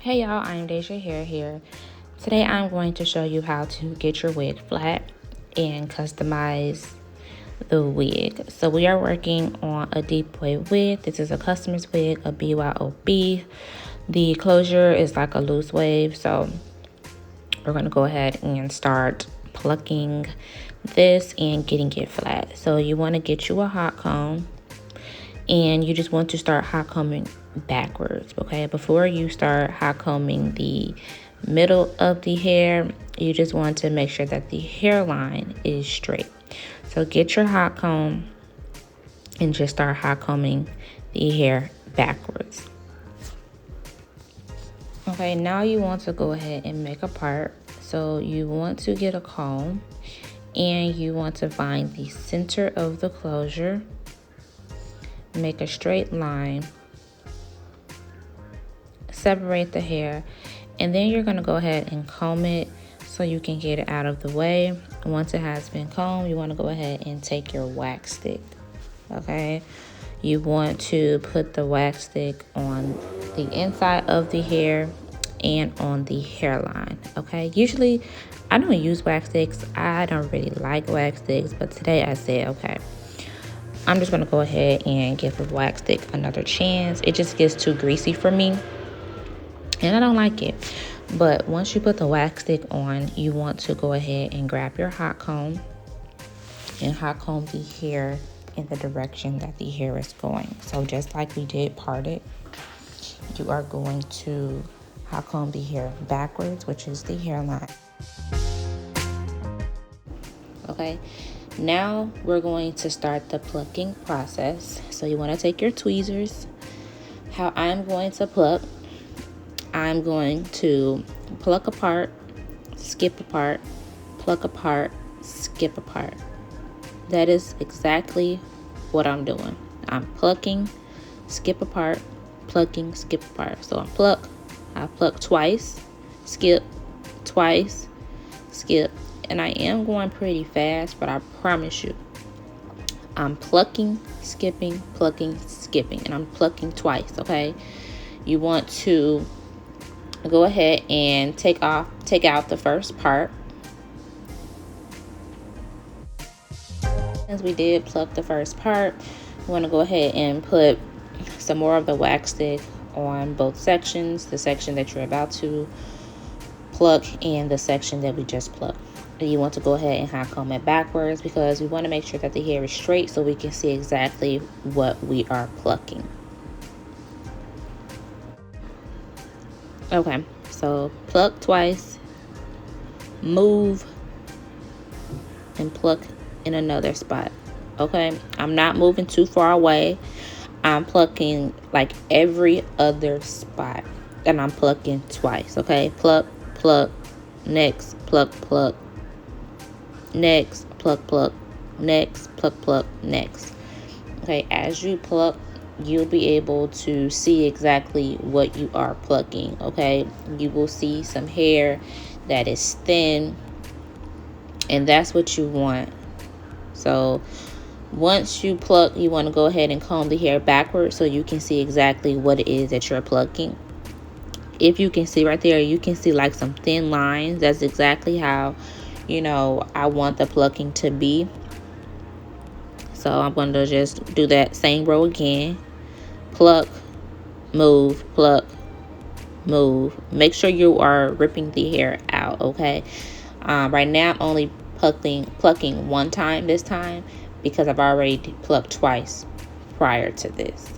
Hey y'all, Iamdejahair here. Today I'm going to show you how to get your wig flat and customize the wig. So we are working on a deep wave wig. This is a customer's wig, a BYOB. The closure is like a loose wave, so we're going to go ahead and start plucking this and getting it flat. So you want to get you a hot comb, and you just want to start hot combing backwards. Okay, before you start hot combing the middle of the hair, you just want to make sure that the hairline is straight. So get your hot comb and just start hot combing the hair backwards. Okay, now you want to go ahead and make a part. So you want to get a comb and you want to find the center of the closure, make a straight line, separate the hair, and then you're going to go ahead and comb it so you can get it out of the way. Once it has been combed, you want to go ahead and take your wax stick. Okay, you want to put the wax stick on the inside of the hair and on the hairline. Okay, usually I don't use wax sticks. I don't really like wax sticks, but today I said, okay, I'm just going to go ahead and give the wax stick another chance. It just gets too greasy for me, and I don't like it. But once you put the wax stick on, you want to go ahead and grab your hot comb and hot comb the hair in the direction that the hair is going. So just like we did part it, you are going to hot comb the hair backwards, which is the hairline. Okay, now we're going to start the plucking process. So you want to take your tweezers. How I'm going to pluck, I'm going to pluck apart, skip apart, pluck apart, skip apart. That is exactly what I'm doing. I'm plucking, skip apart, plucking, skip apart. So I pluck twice, skip, twice, skip. And I am going pretty fast, but I promise you, I'm plucking, skipping, plucking, skipping, and I'm plucking twice, okay? You want to go ahead and take out the first part. As we did pluck the first part, we want to go ahead and put some more of the wax stick on both sections, the section that you're about to pluck and the section that we just plucked. And you want to go ahead and hot comb it backwards because we want to make sure that the hair is straight so we can see exactly what we are plucking. Okay, so pluck twice, move, and pluck in another spot. Okay, I'm not moving too far away. I'm plucking like every other spot, and I'm plucking twice. Okay, pluck, pluck, next, pluck, pluck, next, pluck, pluck, next, pluck, pluck, next. Okay, as you pluck, you'll be able to see exactly what you are plucking. Okay, you will see some hair that is thin, and that's what you want. So once you pluck, you want to go ahead and comb the hair backwards so you can see exactly what it is that you're plucking. If you can see right there, you can see like some thin lines. That's exactly how, I want the plucking to be. So I'm going to just do that same row again. Pluck, move, pluck, move. Make sure you are ripping the hair out, okay? Right now I'm only plucking one time this time because I've already plucked twice prior to this.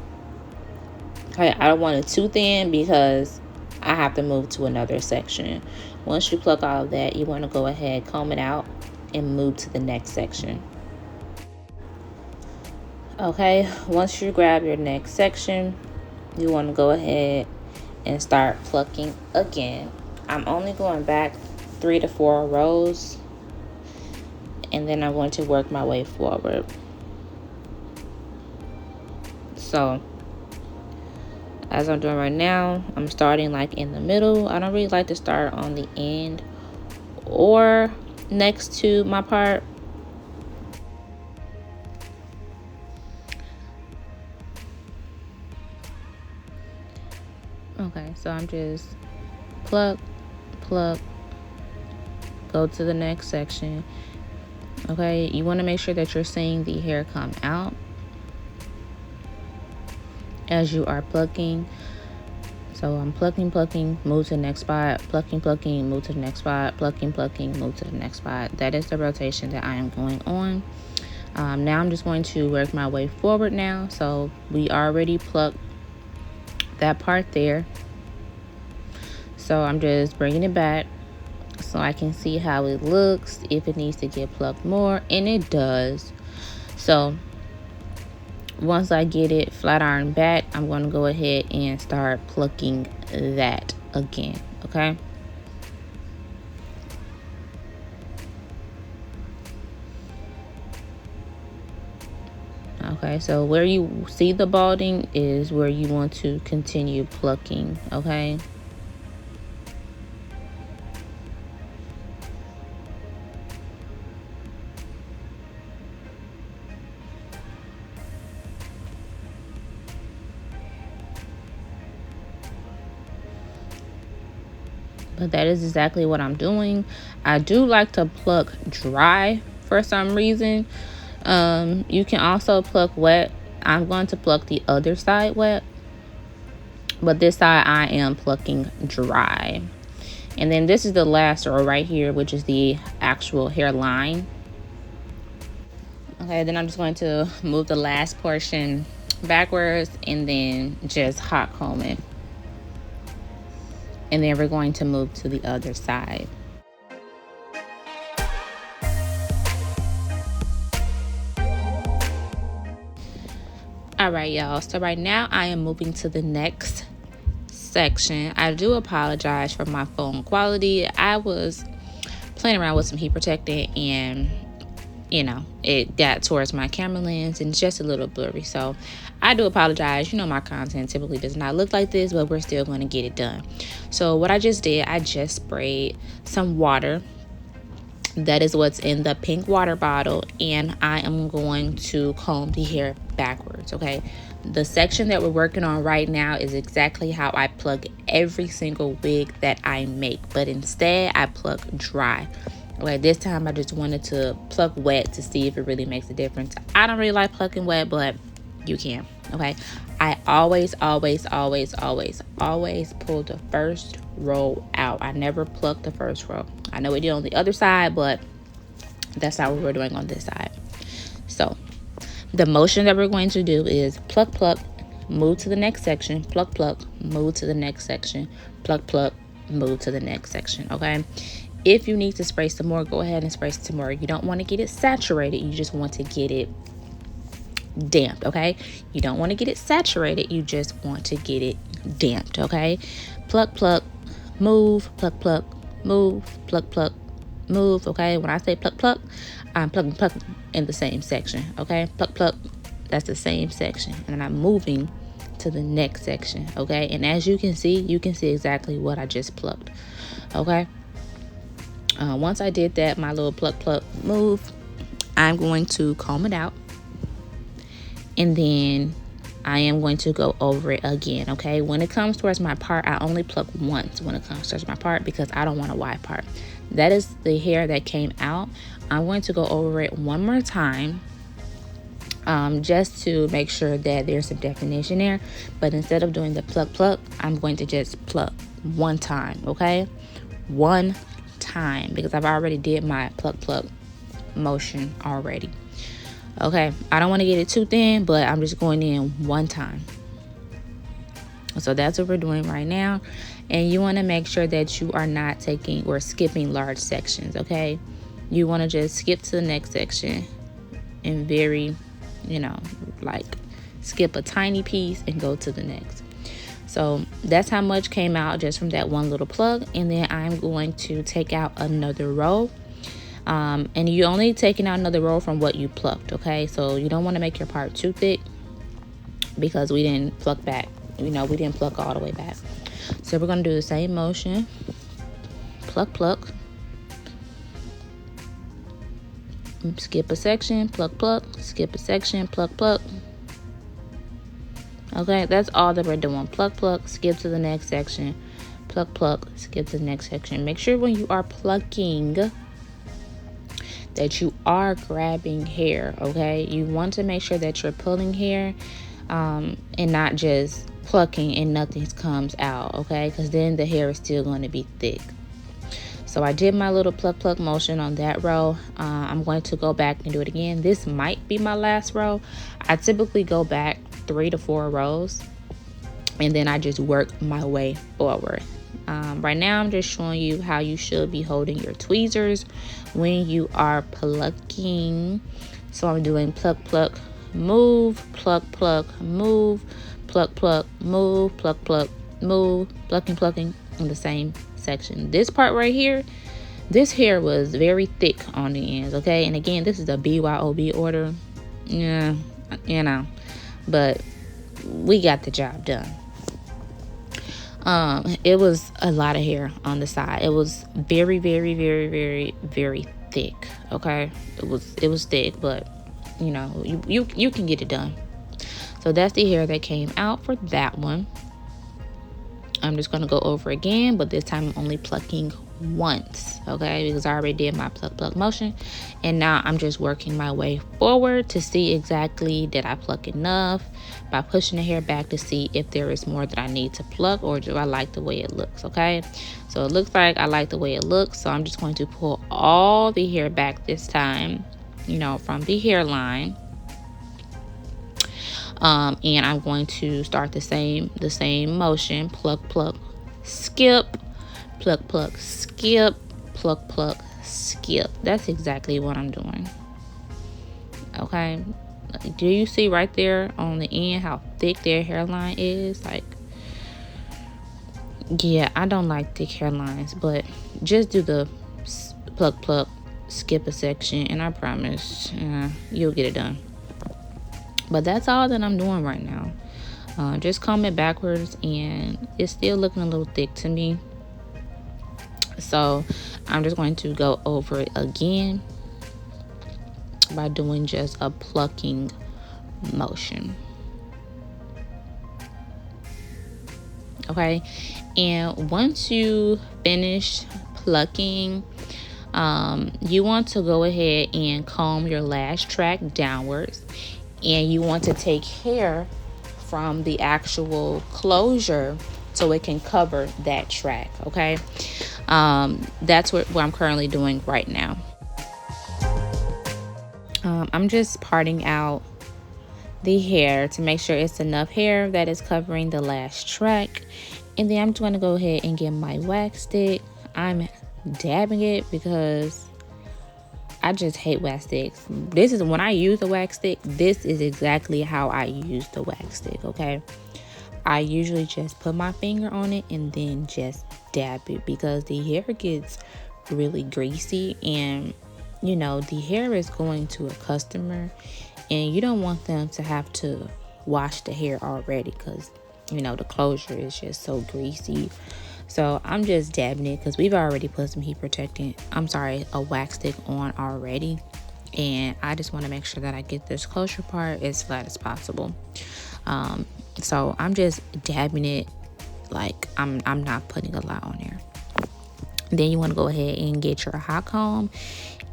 Okay, I don't want it too thin because I have to move to another section. Once you pluck all of that, you want to go ahead, comb it out, and move to the next section. Okay, once you grab your next section, you want to go ahead and start plucking again. I'm only going back 3 to 4 rows, and then I'm going to work my way forward. So as I'm doing right now, I'm starting like in the middle. I don't really like to start on the end or next to my part. Okay, so I'm just pluck, pluck, go to the next section. Okay, you want to make sure that you're seeing the hair come out as you are plucking. So I'm plucking, plucking, move to the next spot, plucking, plucking, move to the next spot, plucking, plucking, move to the next spot. That is the rotation that I am going on. Now I'm just going to work my way forward now. So we already plucked that part there. So I'm just bringing it back so I can see how it looks, if it needs to get plucked more, and it does. So once I get it flat iron back, I'm going to go ahead and start plucking that again, okay? Okay, so where you see the balding is where you want to continue plucking, okay? But that is exactly what I'm doing. I do like to pluck dry for some reason. You can also pluck wet. I'm going to pluck the other side wet, but this side I am plucking dry. And then this is the last row right here, which is the actual hairline. Okay, then I'm just going to move the last portion backwards and then just hot comb it. And then we're going to move to the other side. All right, y'all. So right now I am moving to the next section. I do apologize for my phone quality. I was playing around with some heat protectant and it got towards my camera lens and it's just a little blurry. So I do apologize. My content typically does not look like this, but we're still going to get it done. So what I just did, I just sprayed some water. That is what's in the pink water bottle, and I am going to comb the hair backwards, okay? The section that we're working on right now is exactly how I plug every single wig that I make, but instead I pluck dry. Okay, this time I just wanted to pluck wet to see if it really makes a difference. I don't really like plucking wet, but you can, okay? I always pull the first row out. I never pluck the first row. I know we did on the other side, but that's not what we're doing on this side. So the motion that we're going to do is pluck, pluck, move to the next section, pluck, pluck, move to the next section, pluck, pluck, move to the next section, okay? If you need to spray some more, go ahead and spray some more. You don't want to get it saturated. You just want to get it damped, okay? You don't want to get it saturated. You just want to get it damped, okay? Pluck, pluck, move, pluck, pluck, move, pluck, pluck, move, okay? When I say pluck, pluck, I'm plucking, plucking in the same section, okay? Pluck, pluck, that's the same section. And I'm moving to the next section, okay? And as you can see exactly what I just plucked, okay? Once I did that, my little pluck, pluck, move, I'm going to comb it out. And then I am going to go over it again, okay? When it comes towards my part, I only pluck once when it comes towards my part because I don't want a wide part. That is the hair that came out. I'm going to go over it one more time just to make sure that there's some definition there. But instead of doing the pluck, pluck, I'm going to just pluck one time, okay? One time, because I've already did my pluck, pluck motion already. Okay, I don't want to get it too thin, but I'm just going in one time. So that's what we're doing right now. And you want to make sure that you are not taking or skipping large sections, okay? You want to just skip to the next section and very, like skip a tiny piece and go to the next. So that's how much came out just from that one little plug. And then I'm going to take out another row. And you're only taking out another row from what you plucked, okay? So you don't want to make your part too thick because we didn't pluck back. We didn't pluck all the way back. So we're going to do the same motion. Pluck, pluck. Skip a section, pluck, pluck. Skip a section, pluck, pluck. Okay, that's all that we're doing. Pluck, pluck, skip to the next section. pluck. Skip to the next section. Make sure when you are plucking that you are grabbing hair, okay? You want to make sure that you're pulling hair and not just plucking and nothing comes out, okay? Because then the hair is still going to be thick. So I did my little pluck motion on that row. I'm going to go back and do it again. This might be my last row. I typically go back 3 to 4 rows, and then I just work my way forward. Right now I'm just showing you how you should be holding your tweezers when you are plucking. So I'm doing pluck, move, pluck, move, pluck, move, pluck, move, plucking in the same section. This part right here, this hair was very thick on the ends, okay? And again, this is a BYOB order. Yeah, you know, but we got the job done. It was a lot of hair on the side. It was very thick, okay? It was thick, but you know, you can get it done. So that's the hair that came out for that one. I'm just gonna go over again, but this time I'm only plucking once, okay? Because I already did my pluck motion, and now I'm just working my way forward to see exactly did I pluck enough by pushing the hair back to see if there is more that I need to pluck, or do I like the way it looks, okay? So it looks like I like the way it looks, so I'm just going to pull all the hair back this time, you know, from the hairline. And I'm going to start the same motion. Pluck, skip, pluck, skip, pluck, skip. That's exactly what I'm doing. Okay, do you see right there on the end how thick their hairline is? Like, yeah, I don't like thick hairlines, but just do the pluck, skip a section, and I promise you'll get it done. But that's all that I'm doing right now. Just comb it backwards, and it's still looking a little thick to me. So I'm just going to go over it again by doing just a plucking motion. Okay, and once you finish plucking, you want to go ahead and comb your lash track downwards. And you want to take hair from the actual closure so it can cover that track, okay? That's what I'm currently doing right now. I'm just parting out the hair to make sure it's enough hair that is covering the lash track. And then I'm just going to go ahead and get my wax stick. I'm dabbing it because I just hate wax sticks. This is when I use a wax stick, this is exactly how I use the wax stick, okay? I usually just put my finger on it and then just dab it, because the hair gets really greasy, and you know, the hair is going to a customer and you don't want them to have to wash the hair already, because you know, the closure is just so greasy. So I'm just dabbing it because we've already put some a wax stick on already, and I just want to make sure that I get this closure part as flat as possible. So I'm just dabbing it, like I'm not putting a lot on there. Then you want to go ahead and get your hot comb,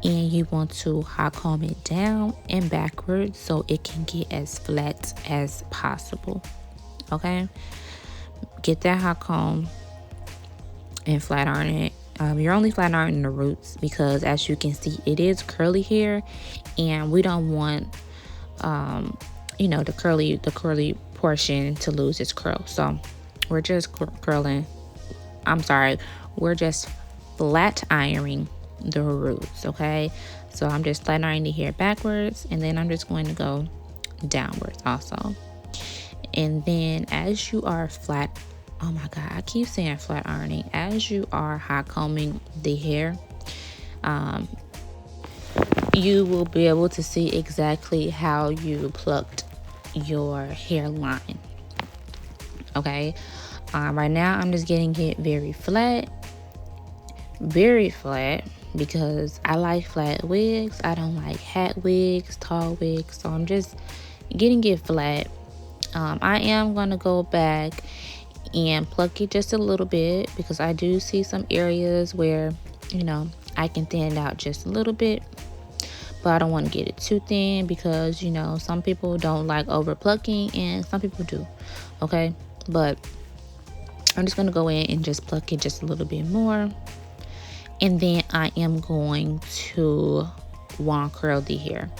and you want to hot comb it down and backwards so it can get as flat as possible. Okay, get that hot comb and flat iron it. You're only flat ironing the roots because, as you can see, it is curly hair, and we don't want you know, the curly portion to lose its curl. So we're just we're just flat ironing the roots. Okay, so I'm just flat ironing the hair backwards, and then I'm just going to go downwards also. And then as you are oh my god, I keep saying flat ironing, as you are hot combing the hair, you will be able to see exactly how you plucked your hairline. Okay, right now I'm just getting it very flat, because I like flat wigs. I don't like hat wigs, tall wigs, so I'm just getting it flat. I am gonna go back and pluck it just a little bit, because I do see some areas where, you know, I can thin it out just a little bit, but I don't want to get it too thin, because, you know, some people don't like over plucking and some people do. Okay, but I'm just going to go in and just pluck it just a little bit more. And then I am going to wand curl the hair.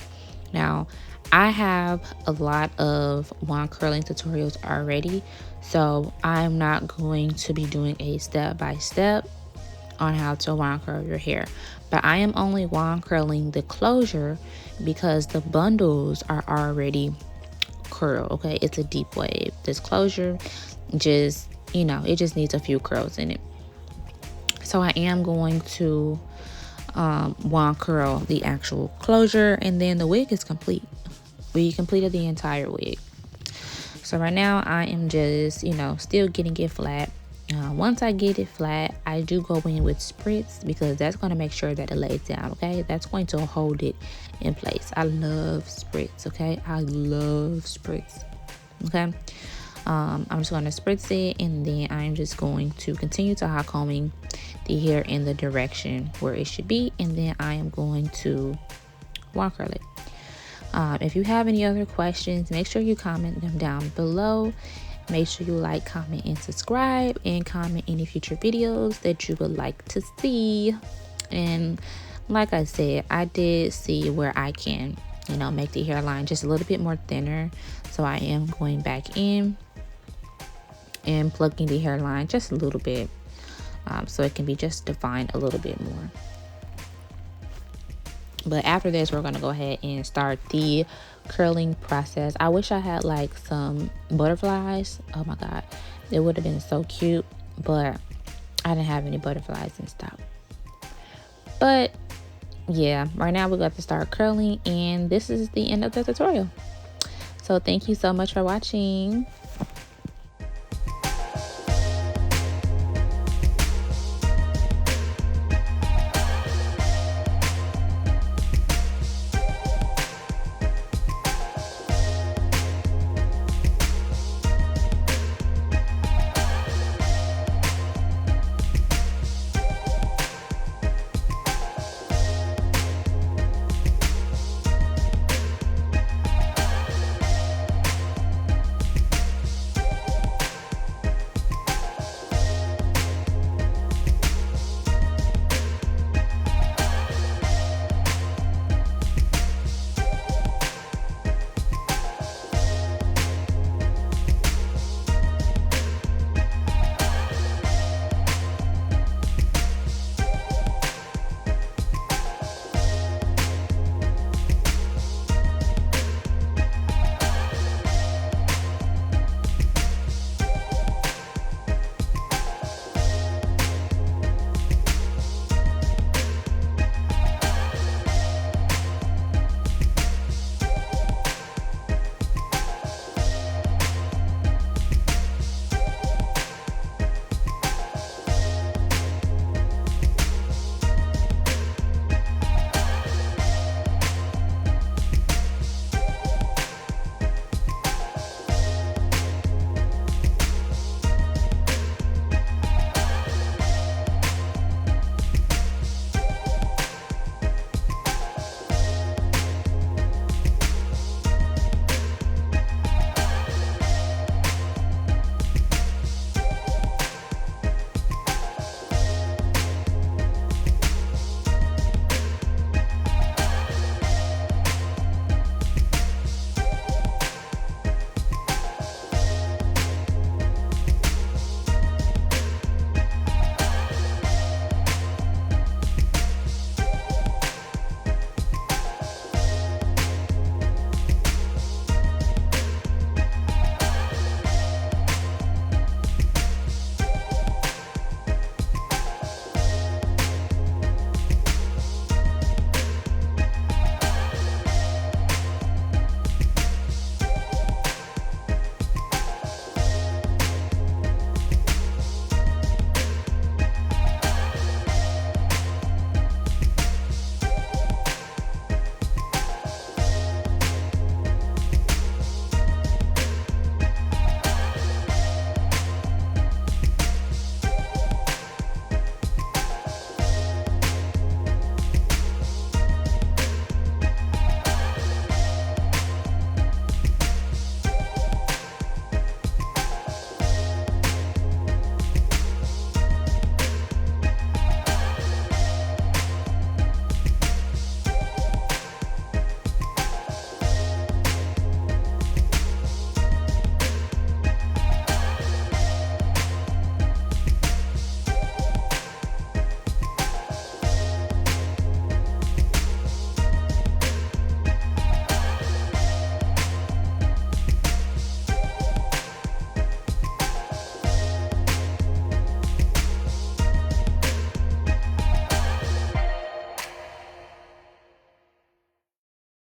Now, I have a lot of wand curling tutorials already, so I'm not going to be doing a step-by-step on how to wand curl your hair. But I am only wand curling the closure because the bundles are already curled, okay? It's a deep wave. This closure just, you know, it just needs a few curls in it. So I am going to wand curl the actual closure, and then the wig is complete. We completed the entire wig. So right now I am just, you know, still getting it flat. Once I get it flat, I do go in with spritz, because that's going to make sure that it lays down, okay? That's going to hold it in place. I love spritz, okay? I love spritz, okay? I'm just going to spritz it, and then I'm just going to continue to hot combing the hair in the direction where it should be, and then I am going to wand curl it. If you have any other questions, make sure you comment them down below. Make sure you like, comment, and subscribe, and comment any future videos that you would like to see. And like I said, I did see where I can, you know, make the hairline just a little bit more thinner. So I am going back in and plucking the hairline just a little bit, so it can be just defined a little bit more. But after this, we're going to go ahead and start the curling process. I wish I had like some butterflies. Oh my god, it would have been so cute, but I didn't have any butterflies in stock. But yeah, right now we're going to start curling, and this is the end of the tutorial. So thank you so much for watching.